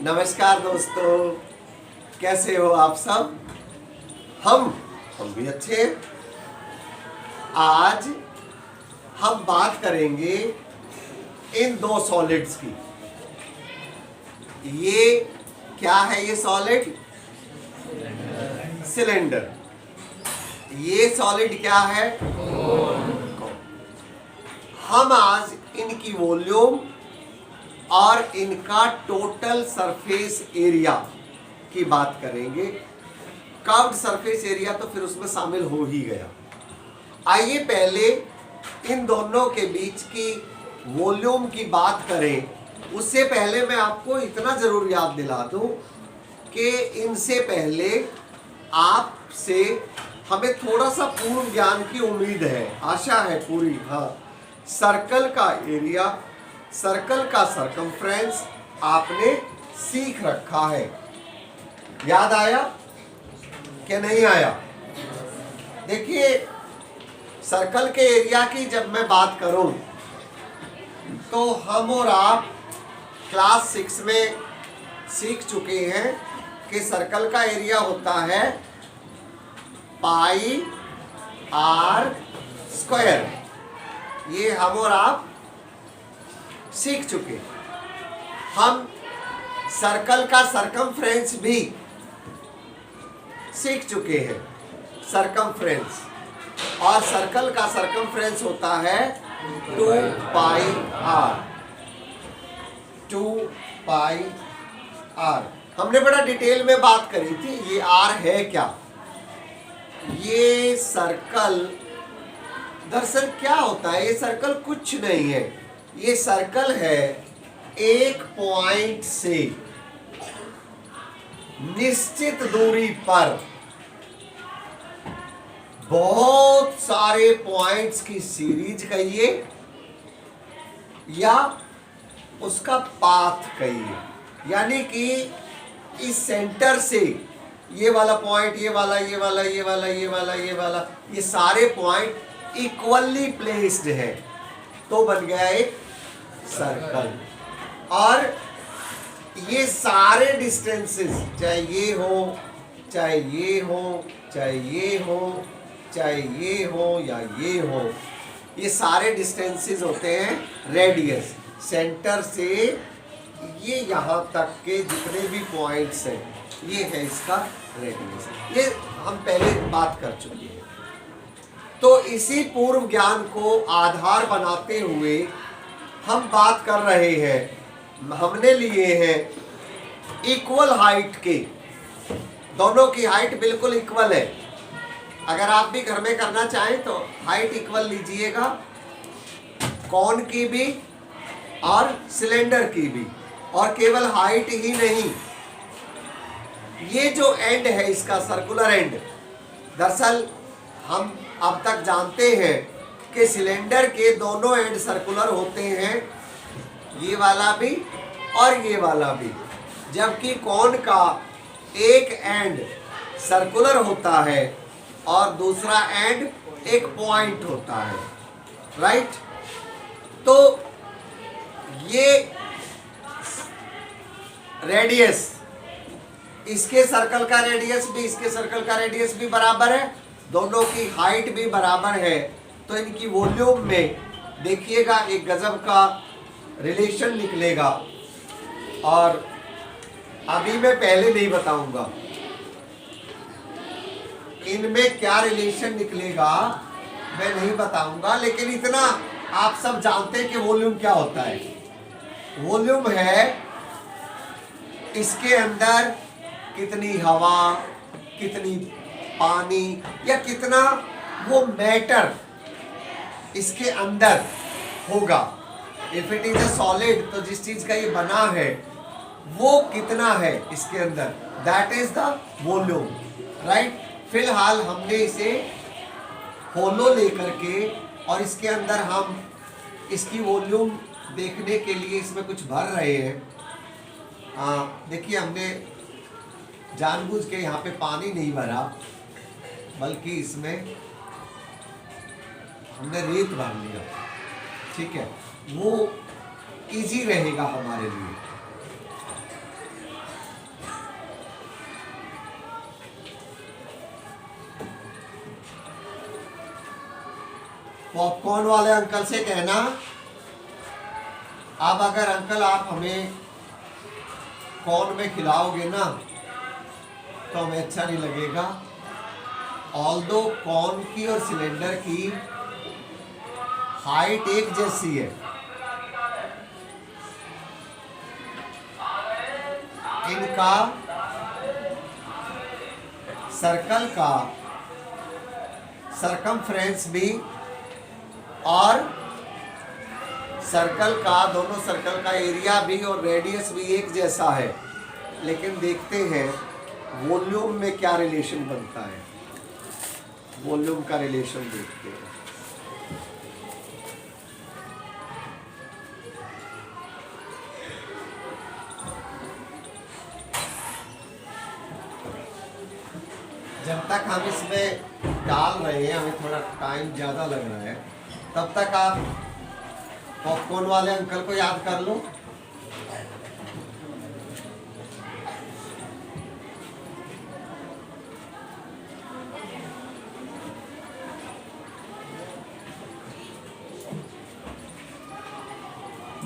नमस्कार दोस्तों, कैसे हो आप सब। हम भी अच्छे हैं। आज हम बात करेंगे इन दो सॉलिड्स की। ये क्या है? ये सॉलिड सिलेंडर। ये सॉलिड क्या है? हम आज इनकी वॉल्यूम और इनका टोटल सरफेस एरिया की बात करेंगे। कर्व्ड सरफेस एरिया तो फिर उसमें शामिल हो ही गया। आइए पहले इन दोनों के बीच की वॉल्यूम की बात करें। उससे पहले मैं आपको इतना जरूर याद दिला दूं कि इनसे पहले आपसे हमें थोड़ा सा पूर्व ज्ञान की उम्मीद है, आशा है पूरी। हाँ, सर्कल का एरिया, सर्कल का सरकमफ्रेंस आपने सीख रखा है। याद आया कि नहीं आया? देखिए, सर्कल के एरिया की जब मैं बात करूं तो हम और आप क्लास 6 में सीख चुके हैं कि सर्कल का एरिया होता है पाई आर स्क्वायर। ये हम और आप सीख चुके। हम सर्कल का सरकमफ्रेंस भी सीख चुके हैं। सरकमफ्रेंस, और सर्कल का सरकमफ्रेंस होता है 2 पाई आर। 2 पाई आर हमने बड़ा डिटेल में बात करी थी। ये आर है क्या? ये सर्कल दरअसल क्या होता है? ये सर्कल कुछ नहीं है। ये सर्कल है एक पॉइंट से निश्चित दूरी पर बहुत सारे पॉइंट्स की सीरीज कहिए या उसका पाथ कहिए। यानी कि इस सेंटर से ये वाला पॉइंट, ये वाला, ये वाला, ये वाला, ये वाला, ये वाला, ये सारे पॉइंट इक्वली प्लेस्ड है तो बन गया एक सर्कल। और ये सारे डिस्टेंसेस, चाहे ये हो, चाहे ये हो, चाहे ये हो, चाहे ये हो या ये हो, ये सारे डिस्टेंसेस होते हैं रेडियस। सेंटर से ये यहाँ तक के जितने भी पॉइंट्स हैं, ये है इसका रेडियस। ये हम पहले बात कर चुके हैं। तो इसी पूर्व ज्ञान को आधार बनाते हुए हम बात कर रहे हैं। हमने लिए हैं इक्वल हाइट के, दोनों की हाइट बिल्कुल इक्वल है। अगर आप भी घर में करना चाहें तो हाइट इक्वल लीजिएगा, कॉन की भी और सिलेंडर की भी। और केवल हाइट ही नहीं, ये जो एंड है इसका सर्कुलर एंड, दरअसल हम अब तक जानते हैं कि सिलेंडर के दोनों एंड सर्कुलर होते हैं, ये वाला भी और ये वाला भी। जबकि कॉन का एक एंड सर्कुलर होता है और दूसरा एंड एक पॉइंट होता है, राइट। तो ये रेडियस, इसके सर्कल का रेडियस भी, इसके सर्कल का रेडियस भी बराबर है, दोनों की हाइट भी बराबर है। तो इनकी वॉल्यूम में देखिएगा एक गजब का रिलेशन निकलेगा। और अभी मैं पहले नहीं बताऊंगा इनमें क्या रिलेशन निकलेगा, मैं नहीं बताऊंगा, लेकिन इतना आप सब जानते हैं कि वॉल्यूम क्या होता है। वॉल्यूम है इसके अंदर कितनी हवा, कितनी पानी या कितना वो मैटर इसके अंदर होगा। If it is a solid, तो जिस चीज का ये बना है वो कितना है इसके अंदर, that is the volume, right. फिलहाल हमने इसे होलो लेकर के और इसके अंदर हम इसकी वॉल्यूम देखने के लिए इसमें कुछ भर रहे हैं। देखिए, हमने जानबूझ के यहाँ पे पानी नहीं भरा, बल्कि इसमें हमने रेत भर लिया, ठीक है। वो इजी रहेगा हमारे लिए। पॉपकॉर्न वाले अंकल से कहना, अब अगर अंकल आप हमें कॉर्न में खिलाओगे ना तो हमें अच्छा नहीं लगेगा। ऑल्दो कॉर्न की और सिलेंडर की हाइट एक जैसी है, इनका सर्कल का सरकमफ्रेंस भी और सर्कल का, दोनों सर्कल का एरिया भी और रेडियस भी एक जैसा है। लेकिन देखते हैं वॉल्यूम में क्या रिलेशन बनता है। वॉल्यूम का रिलेशन देखते हैं। जब तक हम इसमें डाल रहे हैं, हमें थोड़ा टाइम ज़्यादा लग रहा है, तब तक आप पॉपकॉर्न वाले अंकल को याद कर लो।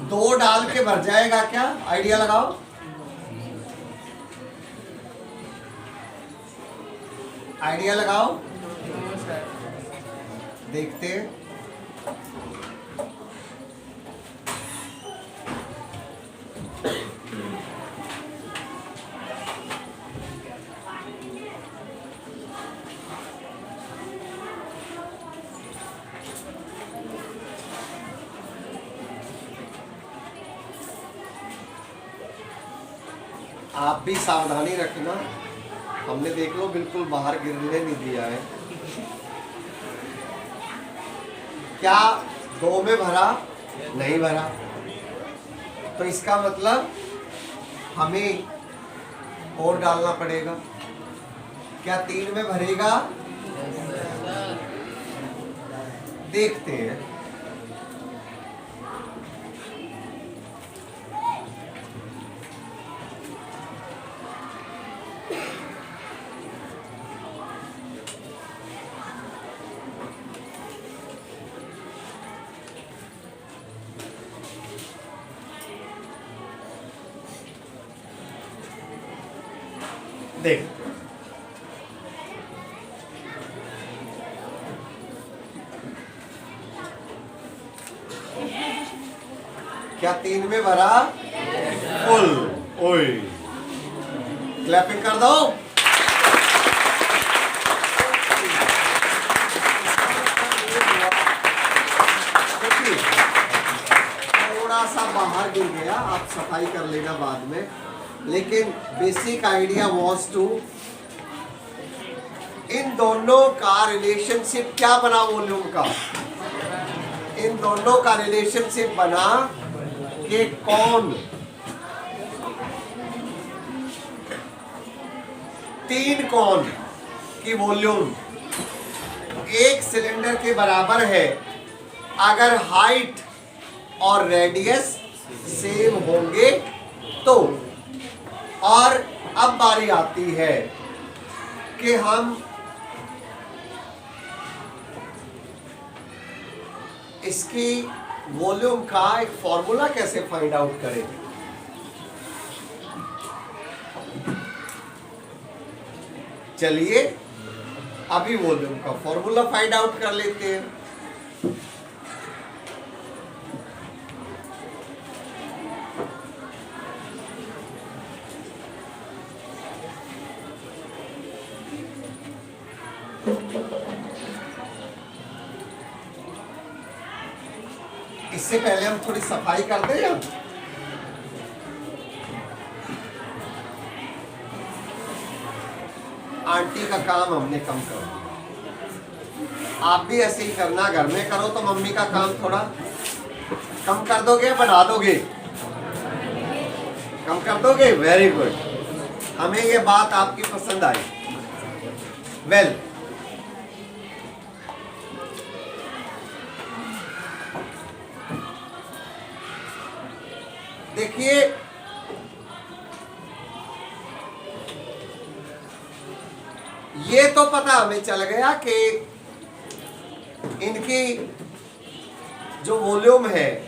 दो डाल के भर जाएगा क्या? आइडिया लगाओ। आइडिया लगाओ, देखते हैं। आप भी सावधानी रखना, हमने देख लो बिल्कुल बाहर गिरने नहीं दिया है। क्या दो में भरा? नहीं भरा, तो इसका मतलब हमें और डालना पड़ेगा। क्या 3 में भरेगा? देखते हैं। देख, क्या 3 में भरा? फुल। ओए, क्लैपिंग कर दो। थोड़ा सा बाहर गिर गया, आप सफाई कर लेना बाद में, लेकिन बेसिक आइडिया वॉज टू, इन दोनों का रिलेशनशिप क्या बना वॉल्यूम का? इन दोनों का रिलेशनशिप बना कि कौन 3 कौन की वॉल्यूम एक सिलेंडर के बराबर है अगर हाइट और रेडियस सेम होंगे तो। और अब बारी आती है कि हम इसकी वॉल्यूम का एक फॉर्मूला कैसे फाइंड आउट करें। चलिए अभी वॉल्यूम का फॉर्मूला फाइंड आउट कर लेते हैं। इससे पहले हम थोड़ी सफाई कर दें। आंटी का काम हमने कम कर दिया, आप भी ऐसे ही करना, घर में करो तो मम्मी का काम थोड़ा कम कर दोगे, बढ़ा दोगे? कम कर दोगे। वेरी गुड, हमें ये बात आपकी पसंद आई। वेल, देखिए ये तो पता हमें चल गया कि इनकी जो वॉल्यूम है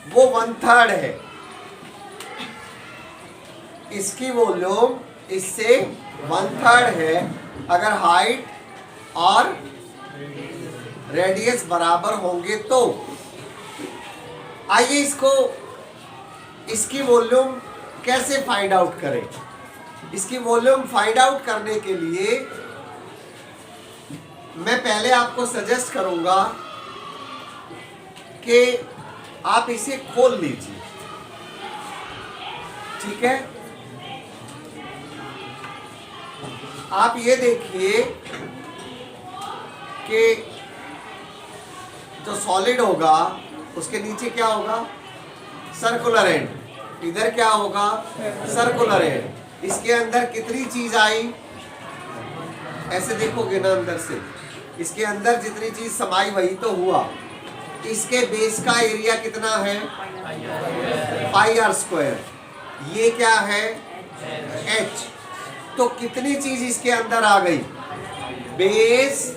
वो 1/3 है, इसकी वॉल्यूम इससे 1/3 है अगर हाइट और रेडियस बराबर होंगे तो। आइए इसकी वॉल्यूम कैसे फाइंड आउट करें। इसकी वॉल्यूम फाइंड आउट करने के लिए मैं पहले आपको सजेस्ट करूंगा कि आप इसे खोल लीजिए, ठीक है। आप ये देखिए कि जो सॉलिड होगा उसके नीचे क्या होगा, सर्कुलर एंड, इधर क्या होगा, सर्कुलर एंड। इसके अंदर कितनी चीज आई, ऐसे देखोगे ना अंदर से, इसके अंदर जितनी चीज समाई वही तो हुआ। इसके बेस का एरिया कितना है, πr²। ये क्या है, h। तो कितनी चीज इसके अंदर आ गई, base,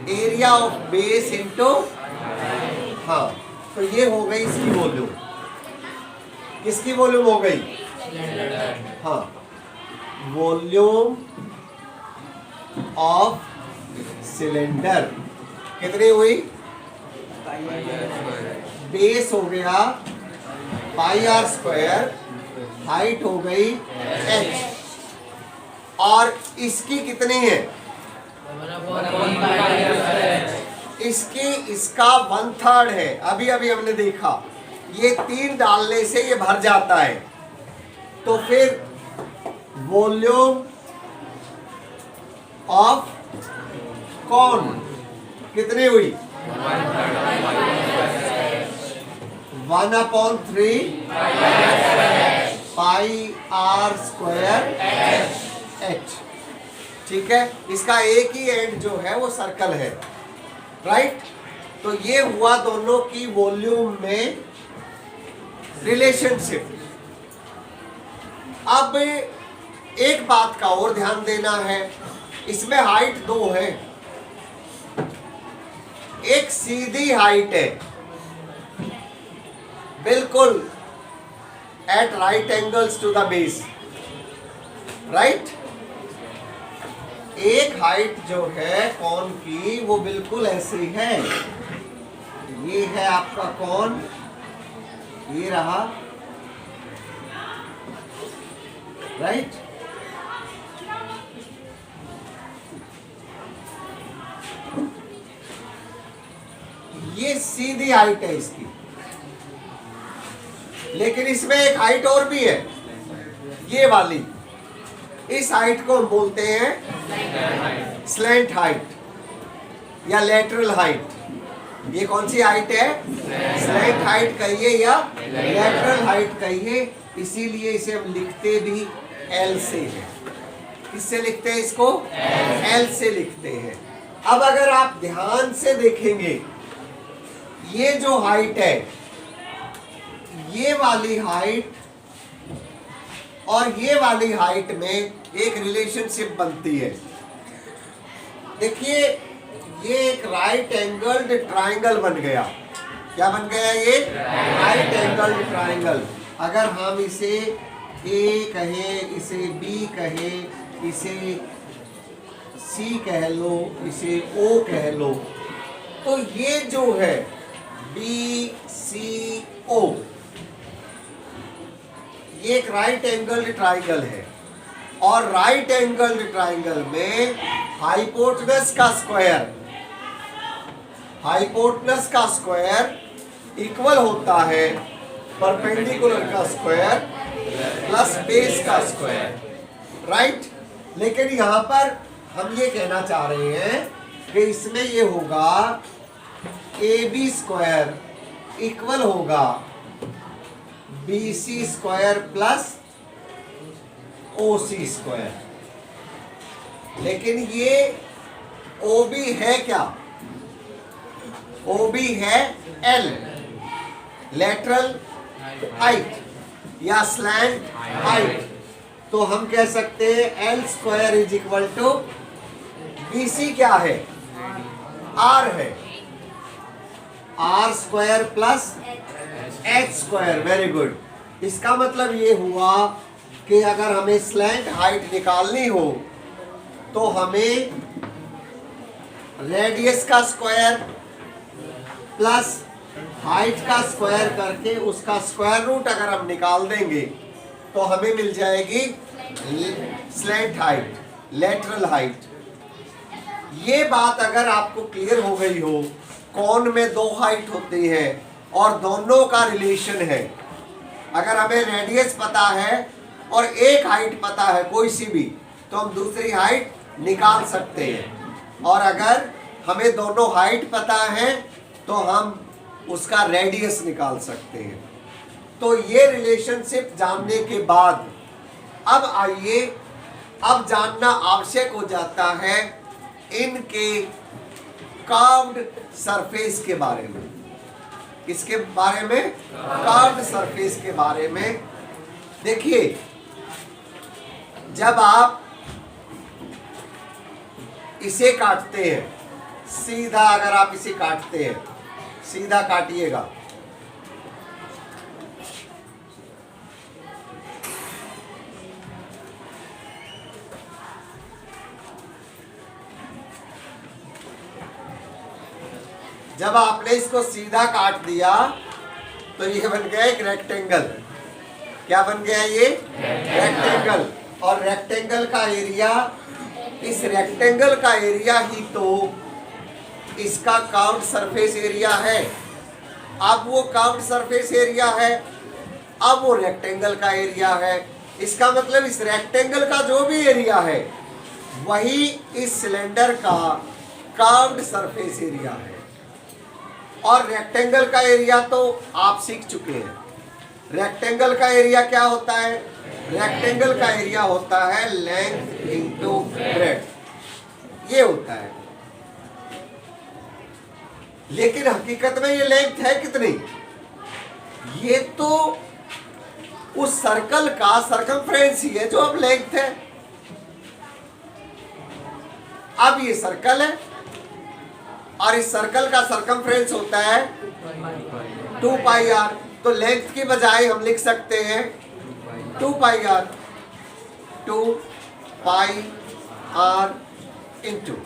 area of base into, हाँ, तो ये हो गई इसकी वॉल्यूम। किसकी वॉल्यूम हो गई, हाँ, वॉल्यूम ऑफ सिलेंडर कितनी हुई, बेस हो गया πr², हाइट हो गई h, और इसकी कितनी है, इसका 1/3 है। अभी हमने देखा ये 3 डालने से ये भर जाता है। तो फिर वॉल्यूम ऑफ कौन कितनी हुई, 1/3 πr² h, ठीक है। इसका एक ही एंड जो है वो सर्कल है, राइट। तो ये हुआ दोनों की वॉल्यूम में रिलेशनशिप। अब एक बात का और ध्यान देना है, इसमें हाइट 2 है, एक सीधी हाइट है बिल्कुल at right angles to the base, right. एक हाइट जो है कॉन की वो बिल्कुल ऐसे है, ये है आपका कॉन, ये रहा, राइट। ये सीधी हाइट है इसकी, लेकिन इसमें एक हाइट और भी है, ये वाली। इस हाइट को हम बोलते हैं स्लैंट हाइट या लेटरल हाइट। ये कौन सी हाइट है, स्लैंट हाइट कहिए या लेटरल हाइट कहिए। इसीलिए इसे हम लिखते भी L से है। किससे लिखते हैं इसको, L से लिखते हैं। अब अगर आप ध्यान से देखेंगे, ये जो हाइट है, ये वाली हाइट और ये वाली हाइट में एक रिलेशनशिप बनती है। देखिए ये एक राइट एंगल्ड ट्रायंगल बन गया। क्या बन गया, ये राइट एंगल्ड ट्रायंगल। अगर हम इसे A कहें, इसे B कहें, इसे C कह लो, इसे O कह लो, तो ये जो है BCO, ये एक राइट एंगल्ड ट्रायंगल है। और राइट एंगल्ड ट्रायंगल में हाइपोटेनस का स्क्वायर इक्वल होता है परपेंडिकुलर का स्क्वायर प्लस बेस का स्क्वायर, राइट। लेकिन यहां पर हम ये कहना चाह रहे हैं कि इसमें ये होगा AB² इक्वल होगा BC² प्लस OC²। लेकिन ये OB है क्या, OB है L, लेटरल हाइट या स्लैंट हाइट। तो हम कह सकते हैं L² is equal to BC क्या है, R है। R square plus H square. Very good. इसका मतलब ये हुआ कि अगर हमें स्लैंट हाइट निकालनी हो तो हमें रेडियस का स्क्वायर प्लस हाइट का स्क्वायर करके उसका स्क्वायर रूट अगर हम निकाल देंगे तो हमें मिल जाएगी स्लैंट हाइट, लेटरल हाइट। ये बात अगर आपको क्लियर हो गई हो, कोन में दो हाइट होती है और दोनों का रिलेशन है। अगर हमें रेडियस पता है और एक हाइट पता है कोई सी भी, तो हम दूसरी हाइट निकाल सकते हैं। और अगर हमें दोनों हाइट पता है तो हम उसका रेडियस निकाल सकते हैं। तो ये रिलेशनशिप जानने के बाद अब आइए, अब जानना आवश्यक हो जाता है इनके कर्व्ड सरफेस के बारे में। किसके बारे में? कर्व्ड सरफेस के बारे में। देखिए, जब आप इसे काटते हैं सीधा, अगर आप इसे काटते हैं सीधा काटिएगा, जब आपने इसको सीधा काट दिया तो ये बन गया एक रेक्टेंगल। क्या बन गया ये? रेक्टेंगल। और रेक्टेंगल का एरिया, इस रेक्टेंगल का एरिया ही तो इसका कर्व्ड सरफेस एरिया है। अब वो कर्व्ड सरफेस एरिया है, अब वो रेक्टेंगल का एरिया है। इसका मतलब इस रेक्टेंगल का जो भी एरिया है वही इस सिलेंडर का कर्व्ड सरफेस एरिया है। और रेक्टेंगल का एरिया तो आप सीख चुके हैं। रेक्टेंगल का एरिया क्या होता है? रेक्टेंगल का एरिया होता है लेंथ इंटू ब्रेड्थ, ये होता है। लेकिन हकीकत में ये लेंथ है कितनी? ये तो उस सर्कल का सरकमफ्रेंस ही है जो अब लेंथ है। अब ये सर्कल है और इस सर्कल का सरकमफ्रेंस होता है 2 पाई आर। तो लेंथ की बजाय हम लिख सकते हैं 2 pi R, 2 pi R into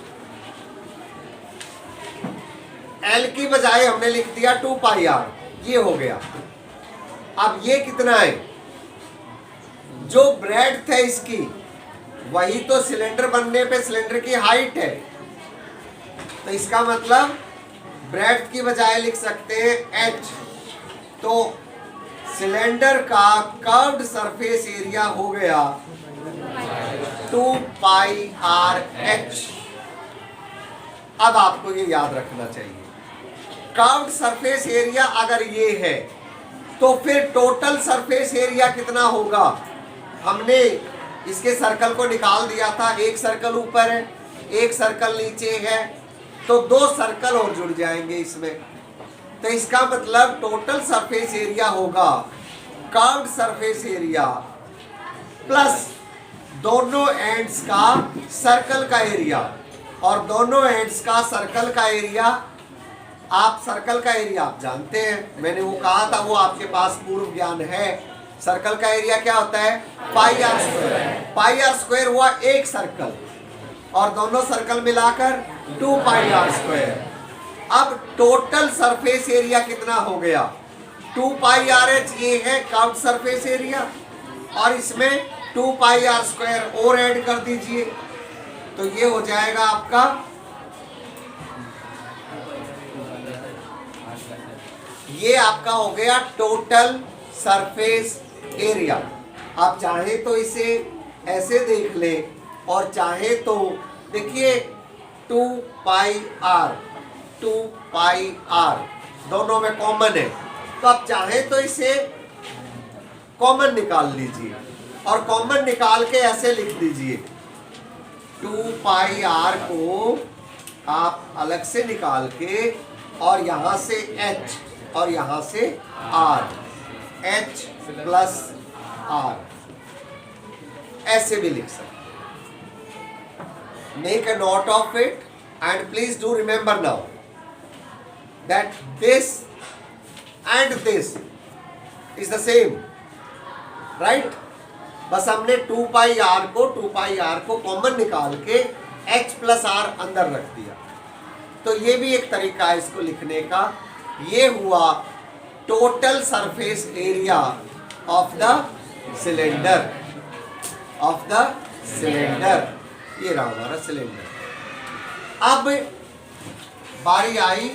L की बजाय हमने लिख दिया 2 पाई आर, ये हो गया। अब ये कितना है? जो ब्रेड्थ है इसकी वही तो सिलेंडर बनने पे सिलेंडर की हाइट है। तो इसका मतलब ब्रेड्थ की बजाय लिख सकते हैं h। तो सिलेंडर का कर्व्ड सरफेस एरिया हो गया 2 पाई आर h। अब आपको ये याद रखना चाहिए, कर्व्ड सरफेस एरिया अगर ये है तो फिर टोटल सरफेस एरिया कितना होगा? हमने इसके सर्कल को निकाल दिया था। एक सर्कल ऊपर है, एक सर्कल नीचे है, तो 2 सर्कल और जुड़ जाएंगे इसमें। तो इसका मतलब टोटल सरफेस एरिया होगा कर्व्ड सरफेस एरिया प्लस दोनों एंड्स का सर्कल का एरिया। और दोनों एंड्स का सर्कल का एरिया, आप सर्कल का एरिया आप जानते हैं, मैंने वो कहा था, वो आपके पास पूर्व ज्ञान है। सर्कल का एरिया क्या होता है? Pi R square. Pi R square हुआ एक सर्कल और दोनों सर्कल मिलाकर 2 पाई आर स्क्वायर। अब टोटल सरफेस एरिया कितना हो गया? 2 पाई आर एच, ये है कर्व्ड सरफेस एरिया, और इसमें 2 पाई आर स्क्वायर और ऐड कर दीजिए, तो ये हो जाएगा आपका, ये आपका हो गया टोटल सरफेस एरिया। आप चाहे तो इसे ऐसे देख ले और चाहे तो देखिए 2 पाई आर, 2 पाई आर दोनों में कॉमन है, तो आप चाहे तो इसे कॉमन निकाल लीजिए और कॉमन निकाल के ऐसे लिख दीजिए 2 पाई आर को आप अलग से निकाल के, और यहां से h और यहां से r, h प्लस r, ऐसे भी लिख सकते। Make a note of it and please do remember now. that this and this is the same, right? बस हमने 2 पाई r को कॉमन निकाल के h प्लस r अंदर रख दिया। तो ये भी एक तरीका है इसको लिखने का। ये हुआ total surface area of the cylinder, ये रहा हमारा सिलेंडर। अब बारी आई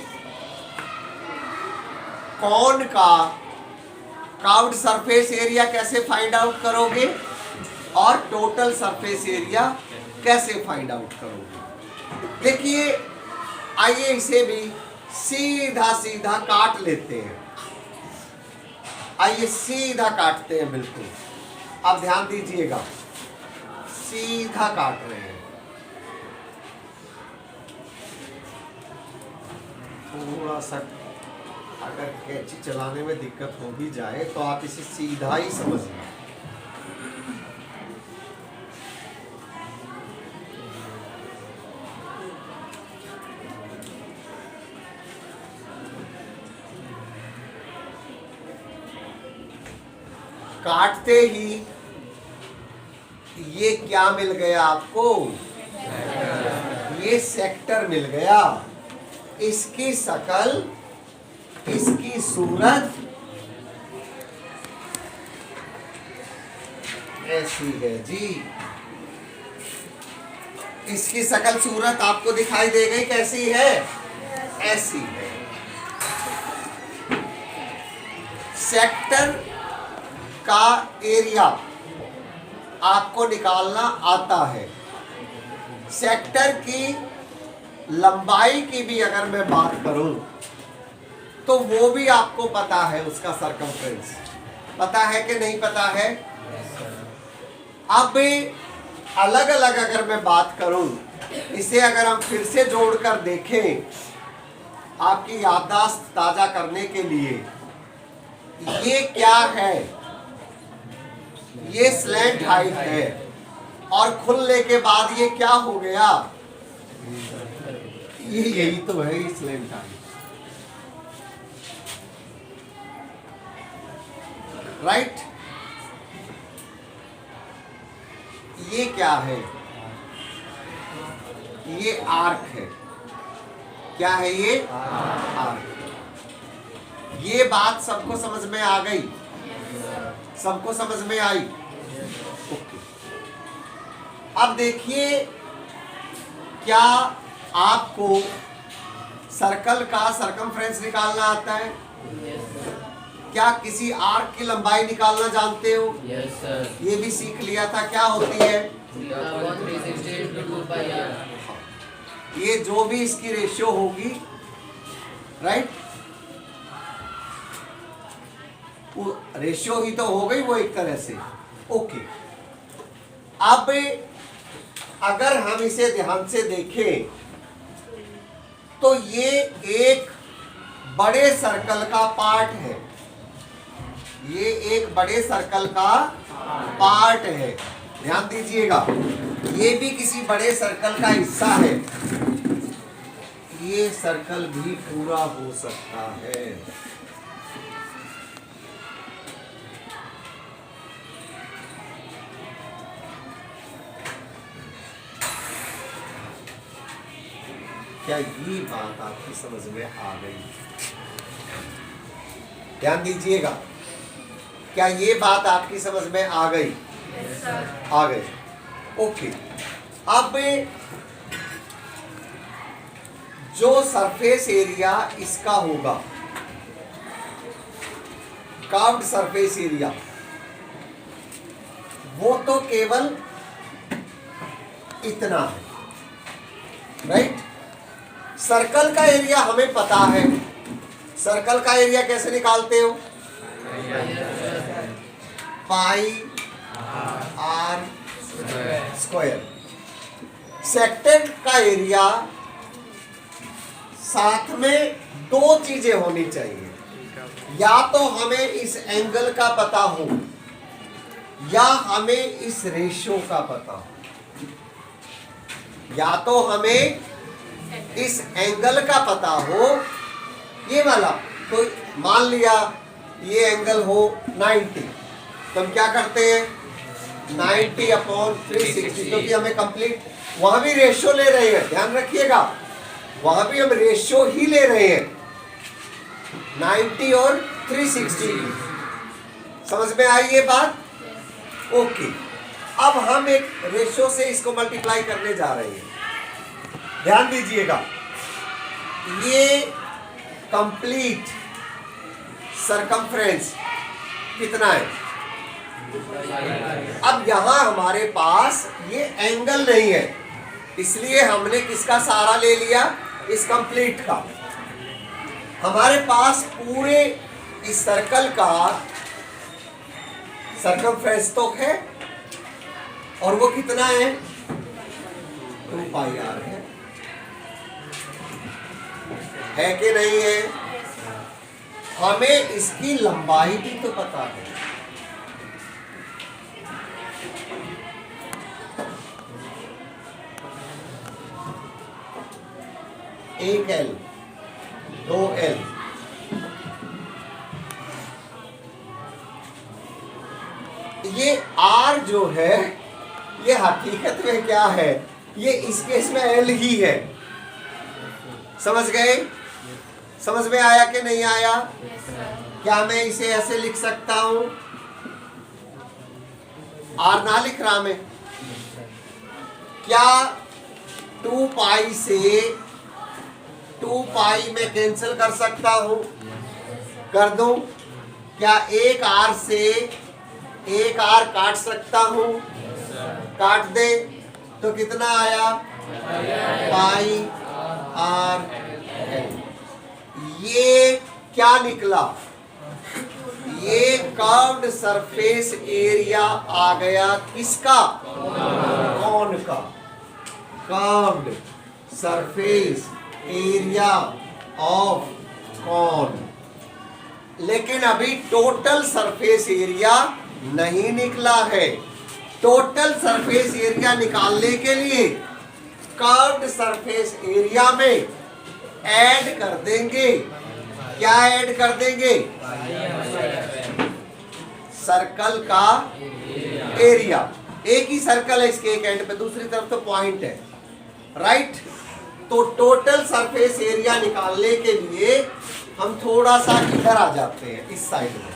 कौन का कर्व्ड सरफेस एरिया कैसे फाइंड आउट करोगे और टोटल सरफेस एरिया कैसे फाइंड आउट करोगे। देखिए, आइए इसे भी सीधा सीधा काट लेते हैं। आइए सीधा काटते हैं, बिल्कुल। अब ध्यान दीजिएगा, सीधा काट रहे हैं। थोड़ा सा अगर कैंची चलाने में दिक्कत हो भी जाए तो आप इसे सीधा ही समझिए। काटते ही ये क्या मिल गया आपको? ये सेक्टर मिल गया। इसकी शकल, इसकी सूरत ऐसी है जी। इसकी शकल सूरत आपको दिखाई दे गई, कैसी है? ऐसी है। सेक्टर का एरिया आपको निकालना आता है। सेक्टर की लंबाई की भी अगर मैं बात करूं तो वो भी आपको पता है, उसका सरकमफ्रेंस पता है कि नहीं पता है? अब अलग अलग अगर मैं बात करूं, इसे अगर हम फिर से जोड़कर देखें आपकी याददाश्त ताजा करने के लिए, ये क्या है? ये स्लैंट हाइट है और खुलने के बाद ये क्या हो गया? ये यही तो है स्लैंट हाइट, राइट? ये क्या है? ये आर्क है। क्या है ये? आर्क। ये बात सबको समझ में आ गई? सबको समझ में आई? ओके। अब देखिए, क्या आपको सर्कल का सरकमफ्रेंस निकालना आता है? क्या किसी आर्क की लंबाई निकालना जानते हो? Yes sir. ये भी सीख लिया था, क्या होती है? ये जो भी इसकी रेशियो होगी, राइट? वो रेशियो ही तो हो गई वो एक तरह से। ओके। अब अगर हम इसे ध्यान से देखें तो ये एक बड़े सर्कल का पार्ट है। ये एक बड़े सर्कल का पार्ट है, ध्यान दीजिएगा। ये भी किसी बड़े सर्कल का हिस्सा है। ये सर्कल भी पूरा हो सकता है। क्या ये बात आपकी समझ में आ गई? ध्यान दीजिएगा, क्या ये बात आपकी समझ में आ गई? आ गई। ओके। अब जो सरफेस एरिया इसका होगा, कर्व्ड सरफेस एरिया, वो तो केवल इतना है, राइट? सर्कल का एरिया हमें पता है। सर्कल का एरिया कैसे निकालते हो? पाई आर स्क्वायर। सेक्टर का एरिया साथ में दो चीजें होनी चाहिए, या तो हमें इस एंगल का पता हो या हमें इस रेशियो का पता हो। या तो हमें इस एंगल का पता हो ये वाला, तो मान लिया ये एंगल हो 90, तो हम क्या करते हैं 90/360, क्योंकि हमें कंप्लीट वहां भी रेशियो ले रहे हैं, ध्यान रखिएगा वहां भी हम रेशियो ही ले रहे हैं 90 और 360 की। समझ में आई ये बात? ओके, अब हम एक रेशियो से इसको मल्टीप्लाई करने जा रहे हैं, ध्यान दीजिएगा। ये कंप्लीट सरकमफ्रेंस कितना है? अब यहां हमारे पास ये एंगल नहीं है, इसलिए हमने किसका सहारा ले लिया? इस कंप्लीट का। हमारे पास पूरे इस सर्कल का सरकमफ्रेंस तो है, और वो कितना है? 2πr है कि नहीं है? हमें इसकी लंबाई भी तो पता है। एक L, 2L, ये R जो है ये हकीकत में क्या है? ये इस केस में L ही है। समझ गए? समझ में आया कि नहीं आया? क्या मैं इसे ऐसे लिख सकता हूं? R ना लिख रहा मैं, क्या 2π से 2π में कैंसिल कर सकता हूं? कर दूं? क्या एक R से एक R काट सकता हूं? काट दे तो कितना आया? πr। ये क्या निकला? ये कर्व्ड सरफेस एरिया आ गया किसका? कॉन का। Curved surface area of cone. लेकिन अभी टोटल सरफेस एरिया नहीं निकला है। टोटल सरफेस एरिया निकालने के लिए कर्व्ड सरफेस एरिया में ऐड कर देंगे। क्या ऐड कर देंगे? सर्कल का एरिया। एक ही सर्कल है इसके एक एंड पे, दूसरी तरफ तो पॉइंट है, राइट? तो टोटल सरफेस एरिया निकालने के लिए हम थोड़ा सा इधर आ जाते हैं, इस साइड में।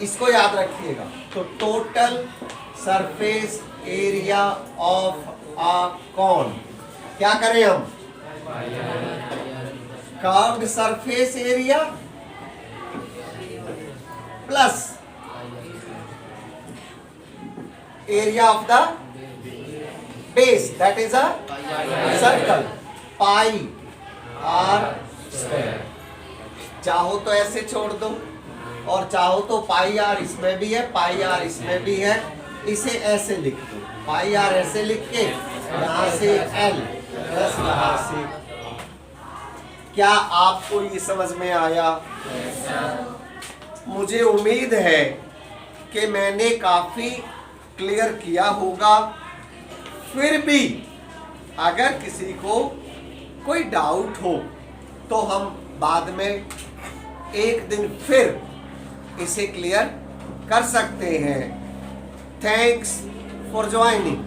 इसको याद रखिएगा। तो total surface area of a cone क्या करें हम? Curved surface area plus area of the base, that is a circle, πr²। चाहो तो ऐसे छोड़ दो, और चाहो तो πr इसमें भी है, πr इसमें भी है, इसे ऐसे लिख दो। πr ऐसे लिख के यहां से L प्लस यहां से। क्या आपको ये समझ में आया? मुझे उम्मीद है कि मैंने काफी क्लियर किया होगा। फिर भी अगर किसी को कोई डाउट हो तो हम बाद में एक दिन फिर इसे क्लियर कर सकते हैं। Thanks for joining.